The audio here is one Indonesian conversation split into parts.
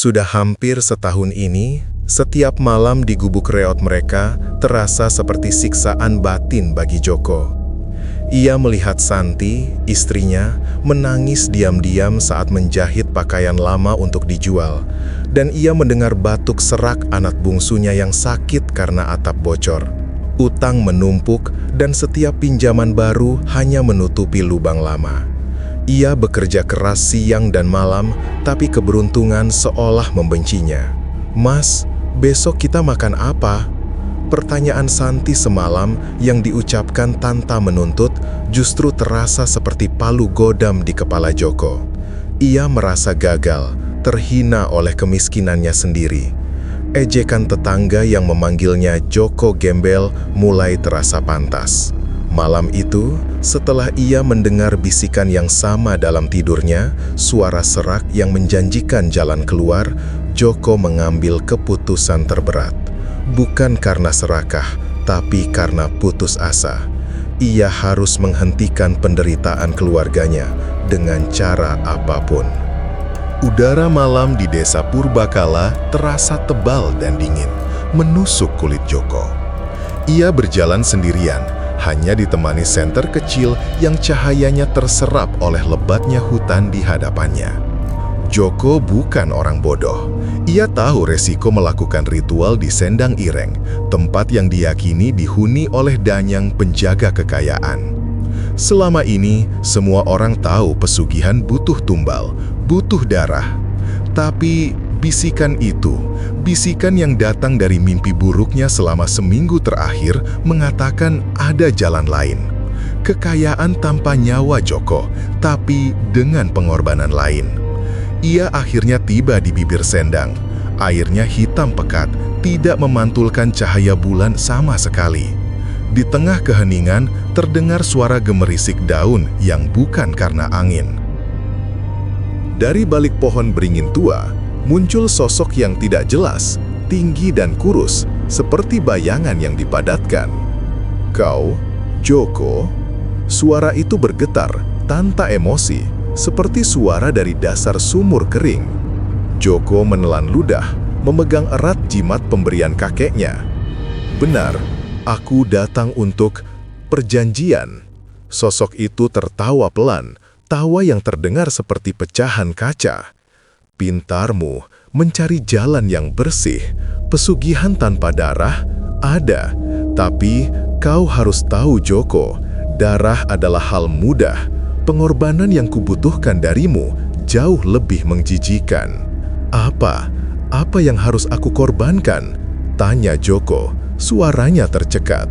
Sudah hampir setahun ini, setiap malam di gubuk reot mereka terasa seperti siksaan batin bagi Joko. Ia melihat Santi, istrinya, menangis diam-diam saat menjahit pakaian lama untuk dijual, dan ia mendengar batuk serak anak bungsunya yang sakit karena atap bocor. Utang menumpuk, dan setiap pinjaman baru hanya menutupi lubang lama. Ia bekerja keras siang dan malam, tapi keberuntungan seolah membencinya. "Mas, besok kita makan apa?" Pertanyaan Santi semalam yang diucapkan tanpa menuntut justru terasa seperti palu godam di kepala Joko. Ia merasa gagal, terhina oleh kemiskinannya sendiri. Ejekan tetangga yang memanggilnya Joko Gembel mulai terasa pantas. Malam itu, setelah ia mendengar bisikan yang sama dalam tidurnya, suara serak yang menjanjikan jalan keluar, Joko mengambil keputusan terberat. Bukan karena serakah, tapi karena putus asa. Ia harus menghentikan penderitaan keluarganya dengan cara apapun. Udara malam di desa Purbakala terasa tebal dan dingin, menusuk kulit Joko. Ia berjalan sendirian, hanya ditemani senter kecil yang cahayanya terserap oleh lebatnya hutan di hadapannya. Joko bukan orang bodoh. Ia tahu resiko melakukan ritual di Sendang Ireng, tempat yang diyakini dihuni oleh danyang penjaga kekayaan. Selama ini, semua orang tahu pesugihan butuh tumbal, butuh darah. Tapi bisikan itu, bisikan yang datang dari mimpi buruknya selama seminggu terakhir, mengatakan ada jalan lain. Kekayaan tanpa nyawa Joko, tapi dengan pengorbanan lain. Ia akhirnya tiba di bibir sendang. Airnya hitam pekat, tidak memantulkan cahaya bulan sama sekali. Di tengah keheningan, terdengar suara gemerisik daun yang bukan karena angin. Dari balik pohon beringin tua, muncul sosok yang tidak jelas, tinggi dan kurus, seperti bayangan yang dipadatkan. "Kau, Joko?" Suara itu bergetar, tanpa emosi, seperti suara dari dasar sumur kering. Joko menelan ludah, memegang erat jimat pemberian kakeknya. "Benar, aku datang untuk perjanjian." Sosok itu tertawa pelan, tawa yang terdengar seperti pecahan kaca. "Pintarmu mencari jalan yang bersih, pesugihan tanpa darah ada. Tapi kau harus tahu Joko, darah adalah hal mudah. Pengorbanan yang kubutuhkan darimu jauh lebih menjijikan." Apa yang harus aku korbankan?" tanya Joko, suaranya tercekat.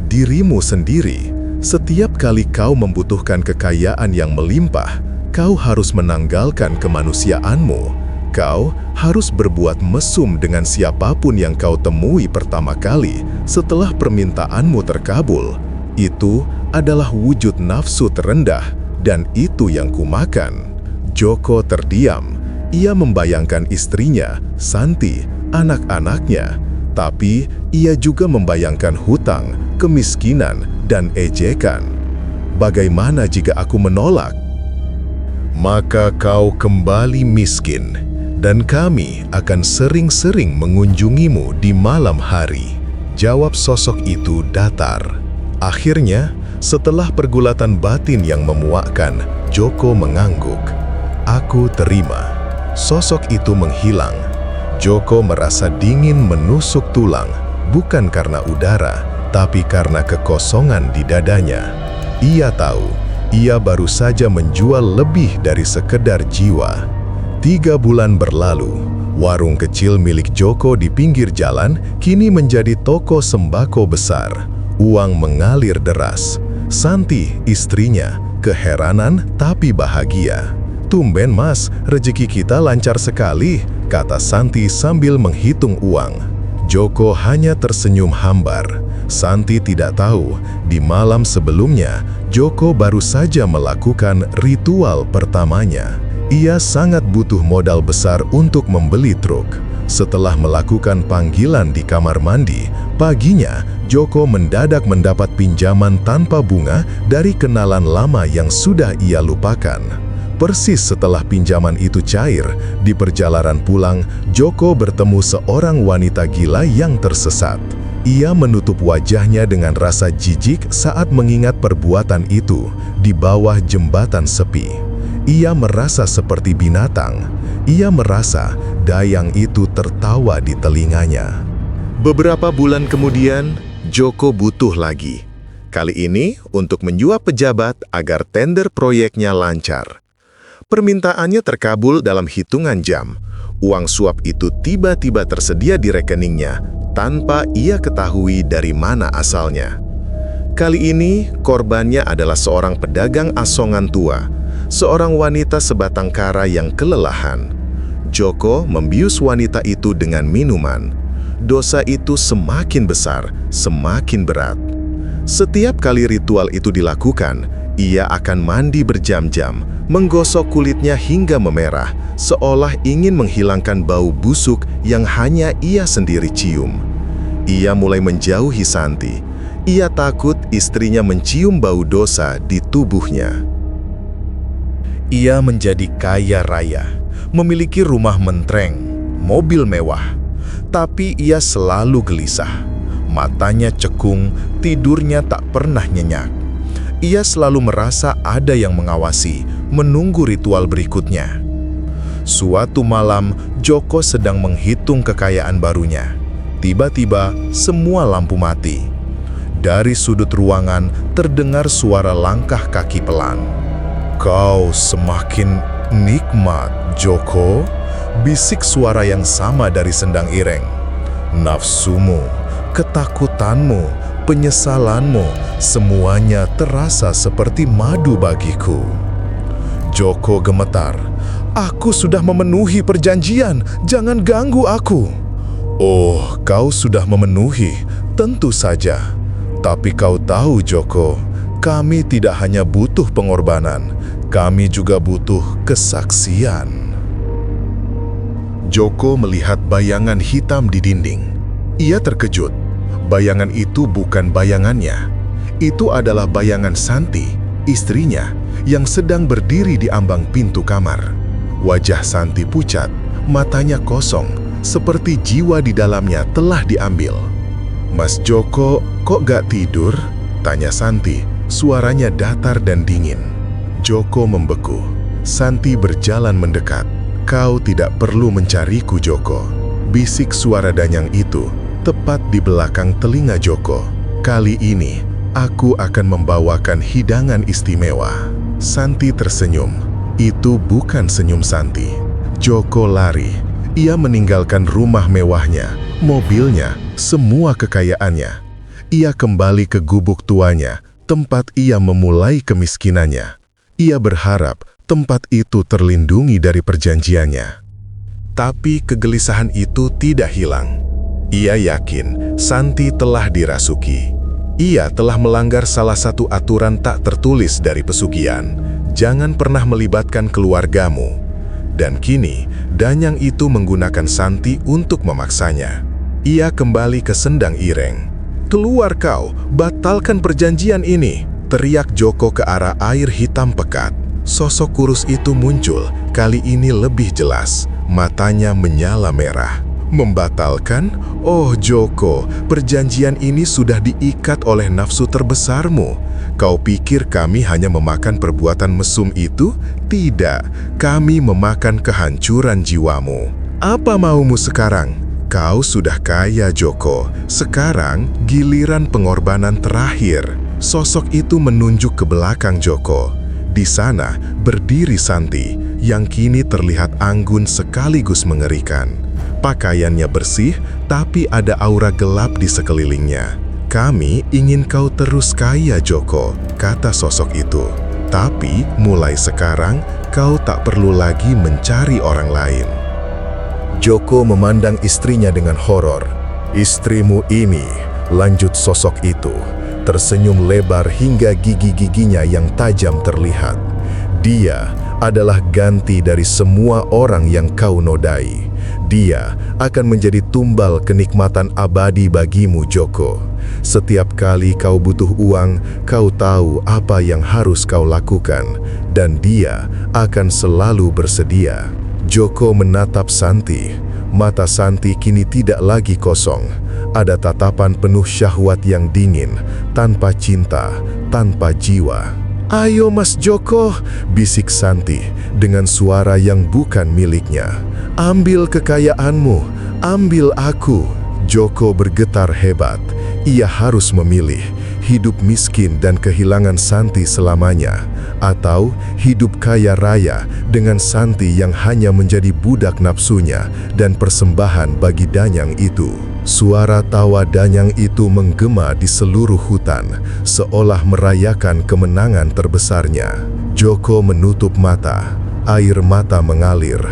"Dirimu sendiri. Setiap kali kau membutuhkan kekayaan yang melimpah, kau harus menanggalkan kemanusiaanmu. Kau harus berbuat mesum dengan siapapun yang kau temui pertama kali setelah permintaanmu terkabul. Itu adalah wujud nafsu terendah, dan itu yang kumakan." Joko terdiam. Ia membayangkan istrinya, Santi, anak-anaknya. Tapi ia juga membayangkan hutang, kemiskinan, dan ejekan. "Bagaimana jika aku menolak?" "Maka kau kembali miskin, dan kami akan sering-sering mengunjungimu di malam hari," jawab sosok itu datar. Akhirnya, setelah pergulatan batin yang memuakkan, Joko mengangguk. "Aku terima." Sosok itu menghilang. Joko merasa dingin menusuk tulang, bukan karena udara, tapi karena kekosongan di dadanya. Ia tahu, ia baru saja menjual lebih dari sekedar jiwa. 3 bulan berlalu, warung kecil milik Joko di pinggir jalan kini menjadi toko sembako besar. Uang mengalir deras. Santi, istrinya, keheranan tapi bahagia. "Tumben Mas, rezeki kita lancar sekali," kata Santi sambil menghitung uang. Joko hanya tersenyum hambar. Santi tidak tahu, di malam sebelumnya, Joko baru saja melakukan ritual pertamanya. Ia sangat butuh modal besar untuk membeli truk. Setelah melakukan panggilan di kamar mandi, paginya Joko mendadak mendapat pinjaman tanpa bunga dari kenalan lama yang sudah ia lupakan. Persis setelah pinjaman itu cair, di perjalanan pulang, Joko bertemu seorang wanita gila yang tersesat. Ia menutup wajahnya dengan rasa jijik saat mengingat perbuatan itu di bawah jembatan sepi. Ia merasa seperti binatang. Ia merasa dayang itu tertawa di telinganya. Beberapa bulan kemudian, Joko butuh lagi. Kali ini untuk menyuap pejabat agar tender proyeknya lancar. Permintaannya terkabul dalam hitungan jam. Uang suap itu tiba-tiba tersedia di rekeningnya tanpa ia ketahui dari mana asalnya. Kali ini korbannya adalah seorang pedagang asongan tua, seorang wanita sebatang kara yang kelelahan. Joko membius wanita itu dengan minuman. Dosa itu semakin besar, semakin berat. Setiap kali ritual itu dilakukan, ia akan mandi berjam-jam, menggosok kulitnya hingga memerah, seolah ingin menghilangkan bau busuk yang hanya ia sendiri cium. Ia mulai menjauhi Santi. Ia takut istrinya mencium bau dosa di tubuhnya. Ia menjadi kaya raya, memiliki rumah mentereng, mobil mewah. Tapi ia selalu gelisah. Matanya cekung, tidurnya tak pernah nyenyak. Ia selalu merasa ada yang mengawasi, menunggu ritual berikutnya. Suatu malam, Joko sedang menghitung kekayaan barunya. Tiba-tiba, semua lampu mati. Dari sudut ruangan, terdengar suara langkah kaki pelan. "Kau semakin nikmat, Joko," bisik suara yang sama dari sendang Ireng. "Nafsumu, ketakutanmu, penyesalanmu, semuanya terasa seperti madu bagiku." Joko gemetar. "Aku sudah memenuhi perjanjian, jangan ganggu aku." "Oh, kau sudah memenuhi, tentu saja. Tapi kau tahu, Joko, kami tidak hanya butuh pengorbanan, kami juga butuh kesaksian." Joko melihat bayangan hitam di dinding. Ia terkejut. Bayangan itu bukan bayangannya. Itu adalah bayangan Santi, istrinya, yang sedang berdiri di ambang pintu kamar. Wajah Santi pucat, matanya kosong, seperti jiwa di dalamnya telah diambil. "Mas Joko, kok gak tidur?" tanya Santi, suaranya datar dan dingin. Joko membeku. Santi berjalan mendekat. "Kau tidak perlu mencariku, Joko," bisik suara danyang itu, tepat di belakang telinga Joko. "Kali ini, aku akan membawakan hidangan istimewa." Santi tersenyum. Itu bukan senyum Santi. Joko lari. Ia meninggalkan rumah mewahnya, mobilnya, semua kekayaannya. Ia kembali ke gubuk tuanya, tempat ia memulai kemiskinannya. Ia berharap tempat itu terlindungi dari perjanjiannya. Tapi kegelisahan itu tidak hilang. Ia yakin Santi telah dirasuki. Ia telah melanggar salah satu aturan tak tertulis dari pesugihan. Jangan pernah melibatkan keluargamu. Dan kini, danyang itu menggunakan Santi untuk memaksanya. Ia kembali ke sendang Ireng. "Keluar kau, batalkan perjanjian ini!" teriak Joko ke arah air hitam pekat. Sosok kurus itu muncul, kali ini lebih jelas. Matanya menyala merah. "Membatalkan? Oh Joko, perjanjian ini sudah diikat oleh nafsu terbesarmu. Kau pikir kami hanya memakan perbuatan mesum itu? Tidak, kami memakan kehancuran jiwamu. Apa maumu sekarang? Kau sudah kaya, Joko. Sekarang giliran pengorbanan terakhir." Sosok itu menunjuk ke belakang Joko. Di sana berdiri Santi, yang kini terlihat anggun sekaligus mengerikan. Pakaiannya bersih, tapi ada aura gelap di sekelilingnya. "Kami ingin kau terus kaya, Joko," kata sosok itu. "Tapi mulai sekarang, kau tak perlu lagi mencari orang lain." Joko memandang istrinya dengan horor. "Istrimu ini," lanjut sosok itu, tersenyum lebar hingga gigi-giginya yang tajam terlihat. "Dia adalah ganti dari semua orang yang kau nodai. Dia akan menjadi tumbal kenikmatan abadi bagimu, Joko. Setiap kali kau butuh uang, kau tahu apa yang harus kau lakukan, dan dia akan selalu bersedia. Joko menatap Santi. Mata Santi kini tidak lagi kosong. Ada tatapan penuh syahwat yang dingin, tanpa cinta, tanpa jiwa. "Ayo Mas Joko," bisik Santi dengan suara yang bukan miliknya. "Ambil kekayaanmu, ambil aku." Joko bergetar hebat. Ia harus memilih hidup miskin dan kehilangan Santi selamanya, atau hidup kaya raya dengan Santi yang hanya menjadi budak nafsunya dan persembahan bagi Danyang itu. Suara tawa Danyang itu menggema di seluruh hutan, seolah merayakan kemenangan terbesarnya. Joko menutup mata, air mata mengalir.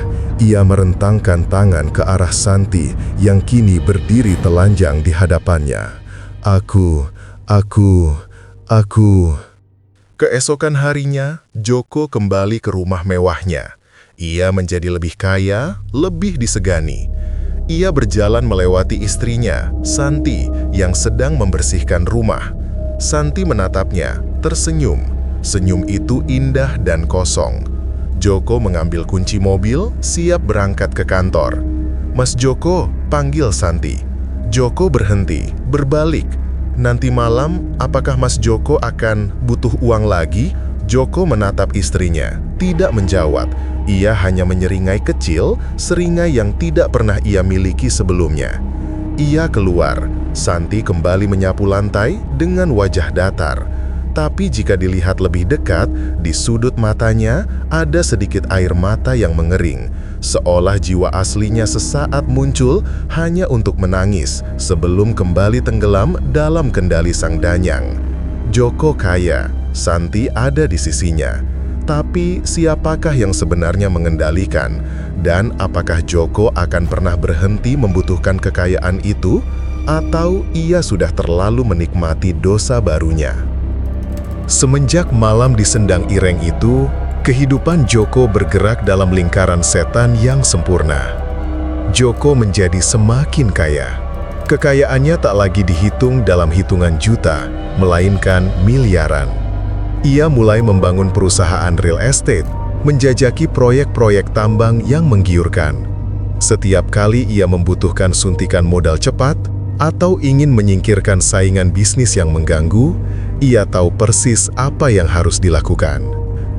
Ia merentangkan tangan ke arah Santi yang kini berdiri telanjang di hadapannya. Aku. Keesokan harinya, Joko kembali ke rumah mewahnya. Ia menjadi lebih kaya, lebih disegani. Ia berjalan melewati istrinya, Santi, yang sedang membersihkan rumah. Santi menatapnya, tersenyum. Senyum itu indah dan kosong. Joko mengambil kunci mobil, siap berangkat ke kantor. "Mas Joko," panggil Santi. Joko berhenti, berbalik. "Nanti malam, apakah Mas Joko akan butuh uang lagi?" Joko menatap istrinya, tidak menjawab. Ia hanya menyeringai kecil, seringai yang tidak pernah ia miliki sebelumnya. Ia keluar. Santi kembali menyapu lantai dengan wajah datar. Tapi jika dilihat lebih dekat, di sudut matanya ada sedikit air mata yang mengering, seolah jiwa aslinya sesaat muncul hanya untuk menangis sebelum kembali tenggelam dalam kendali sang Danyang. Joko kaya, Santi ada di sisinya. Tapi siapakah yang sebenarnya mengendalikan? Dan apakah Joko akan pernah berhenti membutuhkan kekayaan itu? Atau ia sudah terlalu menikmati dosa barunya? Semenjak malam di Sendang Ireng itu, kehidupan Joko bergerak dalam lingkaran setan yang sempurna. Joko menjadi semakin kaya. Kekayaannya tak lagi dihitung dalam hitungan juta, melainkan miliaran. Ia mulai membangun perusahaan real estate, menjajaki proyek-proyek tambang yang menggiurkan. Setiap kali ia membutuhkan suntikan modal cepat atau ingin menyingkirkan saingan bisnis yang mengganggu, ia tahu persis apa yang harus dilakukan.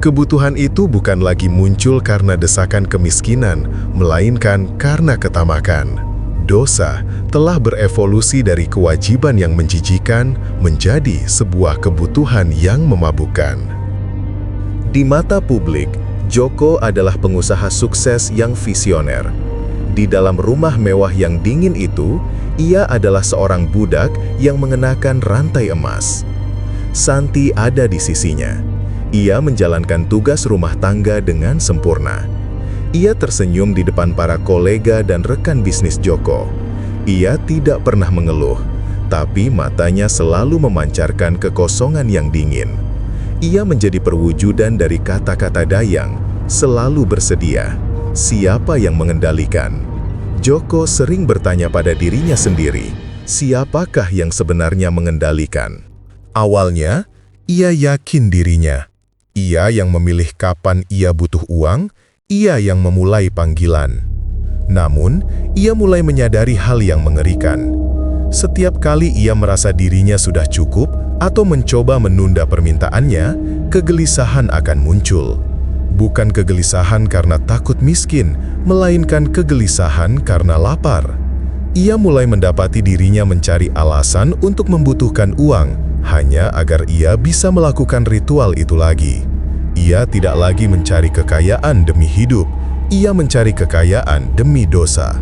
Kebutuhan itu bukan lagi muncul karena desakan kemiskinan, melainkan karena ketamakan. Dosa telah berevolusi dari kewajiban yang menjijikan menjadi sebuah kebutuhan yang memabukkan. Di mata publik, Joko adalah pengusaha sukses yang visioner. Di dalam rumah mewah yang dingin itu, ia adalah seorang budak yang mengenakan rantai emas. Santi ada di sisinya. Ia menjalankan tugas rumah tangga dengan sempurna. Ia tersenyum di depan para kolega dan rekan bisnis Joko. Ia tidak pernah mengeluh, tapi matanya selalu memancarkan kekosongan yang dingin. Ia menjadi perwujudan dari kata-kata Dayang, selalu bersedia. Siapa yang mengendalikan? Joko sering bertanya pada dirinya sendiri, siapakah yang sebenarnya mengendalikan? Awalnya, ia yakin dirinya. Ia yang memilih kapan ia butuh uang, ia yang memulai panggilan. Namun, ia mulai menyadari hal yang mengerikan. Setiap kali ia merasa dirinya sudah cukup atau mencoba menunda permintaannya, kegelisahan akan muncul. Bukan kegelisahan karena takut miskin, melainkan kegelisahan karena lapar. Ia mulai mendapati dirinya mencari alasan untuk membutuhkan uang, hanya agar ia bisa melakukan ritual itu lagi. Ia tidak lagi mencari kekayaan demi hidup, ia mencari kekayaan demi dosa.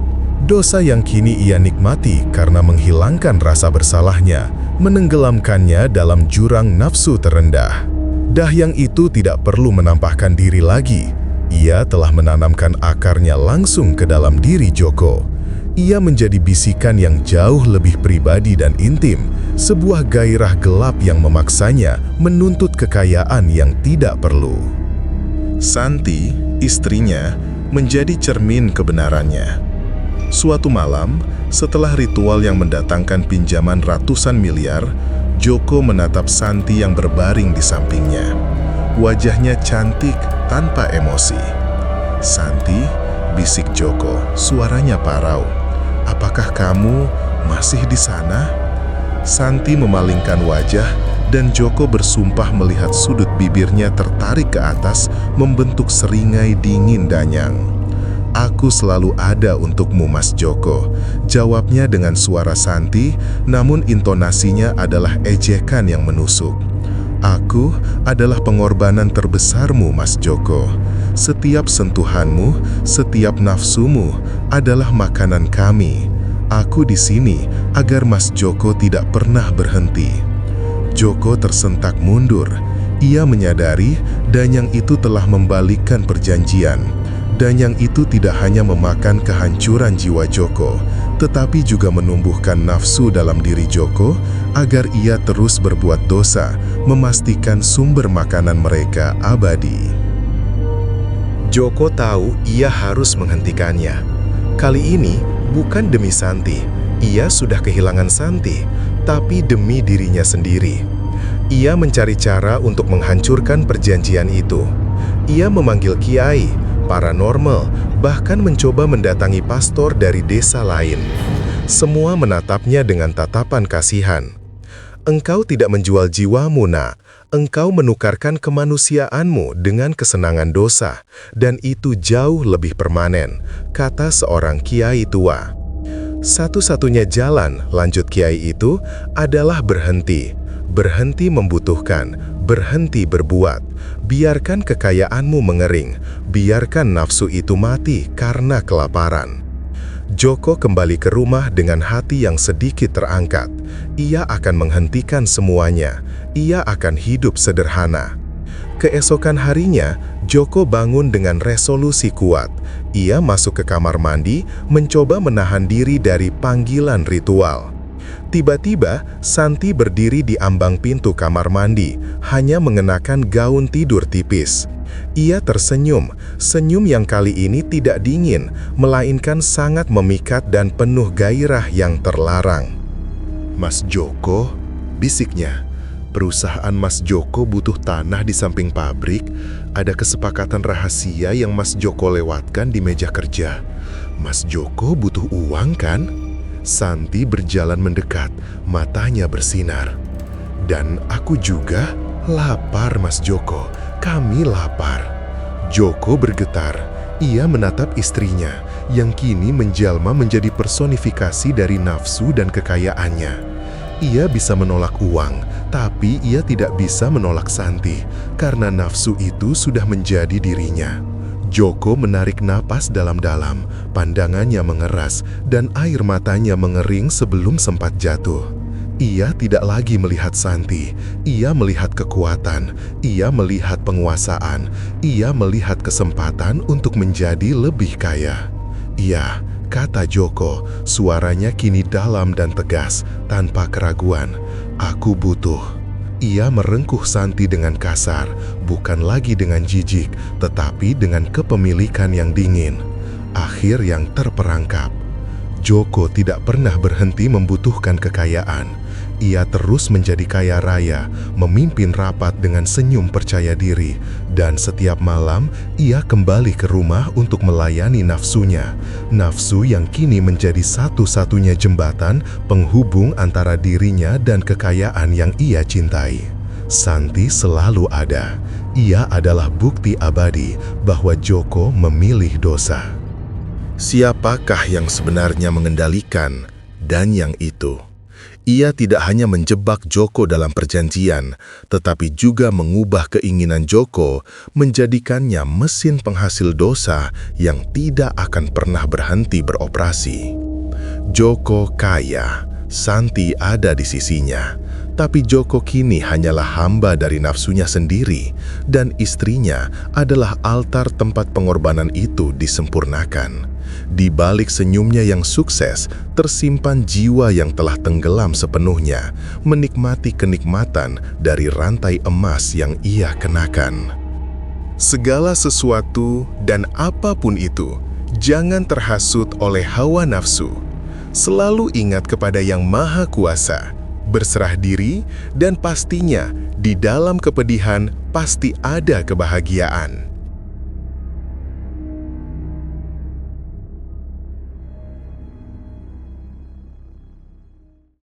Dosa yang kini ia nikmati karena menghilangkan rasa bersalahnya, menenggelamkannya dalam jurang nafsu terendah. Dahyang itu tidak perlu menampakkan diri lagi. Ia telah menanamkan akarnya langsung ke dalam diri Joko. Ia menjadi bisikan yang jauh lebih pribadi dan intim, sebuah gairah gelap yang memaksanya menuntut kekayaan yang tidak perlu. Santi, istrinya, menjadi cermin kebenarannya. Suatu malam, setelah ritual yang mendatangkan pinjaman ratusan miliar, Joko menatap Santi yang berbaring di sampingnya. Wajahnya cantik tanpa emosi. "Santi," bisik Joko, suaranya parau. "Apakah kamu masih di sana?" Santi memalingkan wajah dan Joko bersumpah melihat sudut bibirnya tertarik ke atas membentuk seringai dingin danyang. "Aku selalu ada untukmu, Mas Joko," jawabnya dengan suara Santi, namun intonasinya adalah ejekan yang menusuk. "Aku adalah pengorbanan terbesarmu, Mas Joko. Setiap sentuhanmu, setiap nafsumu adalah makanan kami. Aku di sini agar Mas Joko tidak pernah berhenti." Joko tersentak mundur. Ia menyadari danyang itu telah membalikkan perjanjian. Danyang itu tidak hanya memakan kehancuran jiwa Joko, tetapi juga menumbuhkan nafsu dalam diri Joko agar ia terus berbuat dosa, memastikan sumber makanan mereka abadi. Joko tahu ia harus menghentikannya. Kali ini bukan demi Santi, ia sudah kehilangan Santi, tapi demi dirinya sendiri. Ia mencari cara untuk menghancurkan perjanjian itu. Ia memanggil kiai, paranormal, bahkan mencoba mendatangi pastor dari desa lain. Semua menatapnya dengan tatapan kasihan. "Engkau tidak menjual jiwamu, Nak. Engkau menukarkan kemanusiaanmu dengan kesenangan dosa, dan itu jauh lebih permanen," kata seorang kiai tua. "Satu-satunya jalan," lanjut kiai itu, "adalah berhenti. Berhenti membutuhkan, berhenti berbuat. Biarkan kekayaanmu mengering, biarkan nafsu itu mati karena kelaparan." Joko kembali ke rumah dengan hati yang sedikit terangkat. Ia akan menghentikan semuanya. Ia akan hidup sederhana. Keesokan harinya, Joko bangun dengan resolusi kuat. Ia masuk ke kamar mandi, mencoba menahan diri dari panggilan ritual. Tiba-tiba, Santi berdiri di ambang pintu kamar mandi, hanya mengenakan gaun tidur tipis. Ia tersenyum, senyum yang kali ini tidak dingin, melainkan sangat memikat dan penuh gairah yang terlarang. "Mas Joko," bisiknya, "perusahaan Mas Joko butuh tanah di samping pabrik. Ada kesepakatan rahasia yang Mas Joko lewatkan di meja kerja. Mas Joko butuh uang, kan?" Santi berjalan mendekat, matanya bersinar. "Dan aku juga lapar, Mas Joko. Kami lapar." Joko bergetar. Ia menatap istrinya, yang kini menjelma menjadi personifikasi dari nafsu dan kekayaannya. Ia bisa menolak uang, tapi ia tidak bisa menolak Santi, karena nafsu itu sudah menjadi dirinya. Joko menarik napas dalam-dalam, pandangannya mengeras, dan air matanya mengering sebelum sempat jatuh. Ia tidak lagi melihat Santi, ia melihat kekuatan, ia melihat penguasaan, ia melihat kesempatan untuk menjadi lebih kaya. "Iya," kata Joko, suaranya kini dalam dan tegas, tanpa keraguan, "aku butuh." Ia merengkuh Santi dengan kasar, bukan lagi dengan jijik, tetapi dengan kepemilikan yang dingin. Akhir yang terperangkap. Joko tidak pernah berhenti membutuhkan kekayaan. Ia terus menjadi kaya raya, memimpin rapat dengan senyum percaya diri, dan setiap malam ia kembali ke rumah untuk melayani nafsunya. Nafsu yang kini menjadi satu-satunya jembatan penghubung antara dirinya dan kekayaan yang ia cintai. Santi selalu ada. Ia adalah bukti abadi bahwa Joko memilih dosa. Siapakah yang sebenarnya mengendalikan danyang itu? Ia tidak hanya menjebak Joko dalam perjanjian, tetapi juga mengubah keinginan Joko, menjadikannya mesin penghasil dosa yang tidak akan pernah berhenti beroperasi. Joko kaya, Santi ada di sisinya, tapi Joko kini hanyalah hamba dari nafsunya sendiri, dan istrinya adalah altar tempat pengorbanan itu disempurnakan. Di balik senyumnya yang sukses, tersimpan jiwa yang telah tenggelam sepenuhnya, menikmati kenikmatan dari rantai emas yang ia kenakan. Segala sesuatu dan apapun itu Jangan terhasut oleh hawa nafsu. Selalu ingat kepada Yang Maha Kuasa, berserah diri, dan pastinya di dalam kepedihan pasti ada kebahagiaan.